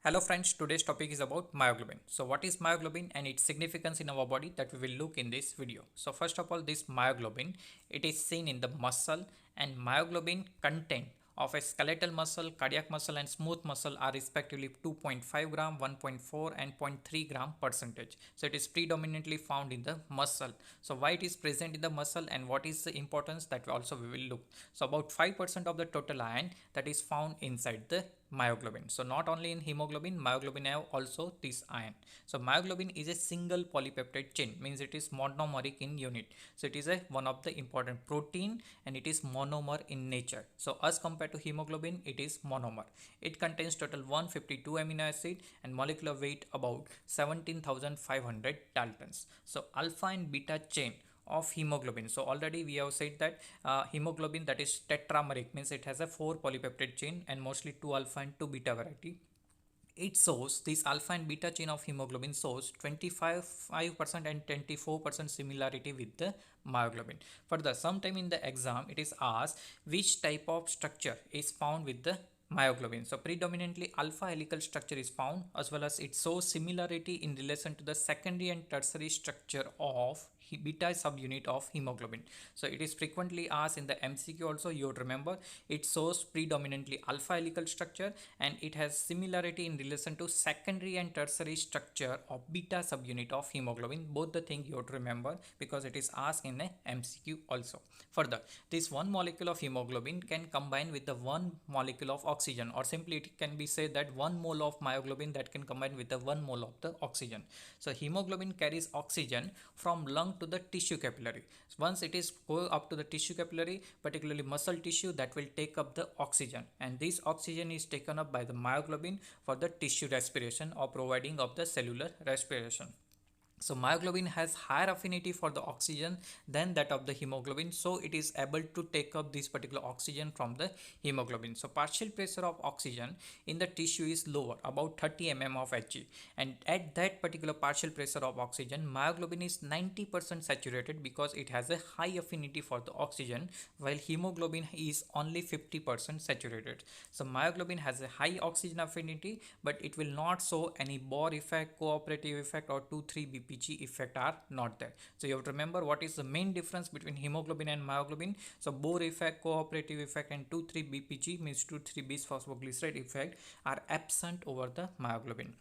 Hello friends, today's topic is about myoglobin. So what is myoglobin and its significance in our body, that we will look in this video. So first of all, this myoglobin, it is seen in the muscle, and myoglobin content of a skeletal muscle, cardiac muscle and smooth muscle are respectively 2.5 gram, 1.4 and 0.3 gram percentage. So it is predominantly found in the muscle. So why it is present in the muscle and what is the importance, that we will look. So about 5% of the total iron that is found inside the myoglobin. So not only in hemoglobin, myoglobin have also this iron. So myoglobin is a single polypeptide chain, means it is monomeric in unit. So it is a one of the important protein and it is monomer in nature. So as compared to hemoglobin, it is monomer. It contains total 152 amino acid and molecular weight about 17,500 daltons. So alpha and beta chain of hemoglobin. So already we have said that hemoglobin, that is tetrameric, means it has a 4 polypeptide chain and mostly 2 alpha and 2 beta variety. It shows this alpha and beta chain of hemoglobin shows 25% and 24% similarity with the myoglobin. Further, sometime in the exam it is asked which type of structure is found with the myoglobin. So predominantly alpha helical structure is found, as well as it shows similarity in relation to the secondary and tertiary structure of beta subunit of hemoglobin. So it is frequently asked in the MCQ also. You would remember it shows predominantly alpha helical structure and it has similarity in relation to secondary and tertiary structure of beta subunit of hemoglobin. Both the thing you would remember because it is asked in a MCQ also. Further, this one molecule of hemoglobin can combine with the one molecule of oxygen, or simply it can be said that 1 mole of myoglobin that can combine with the 1 mole of the oxygen. So hemoglobin carries oxygen from lung to the tissue capillary. Once it is go up to the tissue capillary, particularly muscle tissue, that will take up the oxygen, and this oxygen is taken up by the myoglobin for the tissue respiration or providing of the cellular respiration. So myoglobin has higher affinity for the oxygen than that of the hemoglobin, so it is able to take up this particular oxygen from the hemoglobin. So partial pressure of oxygen in the tissue is lower, about 30 mm of Hg, and at that particular partial pressure of oxygen, myoglobin is 90% saturated because it has a high affinity for the oxygen, while hemoglobin is only 50% saturated. So myoglobin has a high oxygen affinity, but it will not show any Bohr effect, cooperative effect or 2,3 BP effect are not there. So you have to remember what is the main difference between hemoglobin and myoglobin. So Bohr effect, cooperative effect and 2,3 BPG, means 2,3 bis phosphoglycerate effect, are absent over the myoglobin.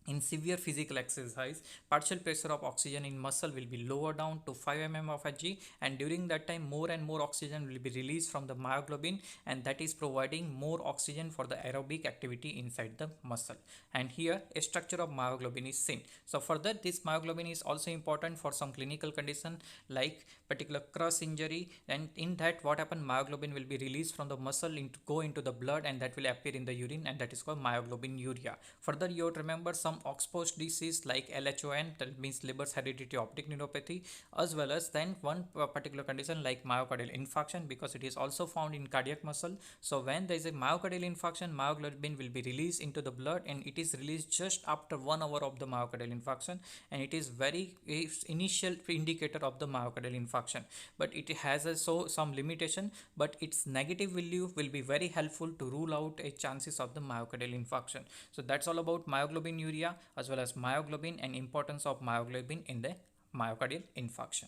In severe physical exercise, partial pressure of oxygen in muscle will be lower down to 5 mm of Hg, and during that time more and more oxygen will be released from the myoglobin, and that is providing more oxygen for the aerobic activity inside the muscle. And here a structure of myoglobin is seen. So further, this myoglobin is also important for some clinical condition like particular crush injury, and in that what happen, myoglobin will be released from the muscle go into the blood, and that will appear in the urine, and that is called myoglobinuria. Further, you would remember some Oxford disease like LHON, that means Leber's hereditary optic neuropathy, as well as then one particular condition like myocardial infarction, because it is also found in cardiac muscle. So when there is a myocardial infarction, myoglobin will be released into the blood, and it is released just after 1 hour of the myocardial infarction, and it is very initial indicator of the myocardial infarction, but it has also some limitation, but its negative value will be very helpful to rule out a chances of the myocardial infarction. So that's all about myoglobinuria as well as myoglobin and importance of myoglobin in the myocardial infarction.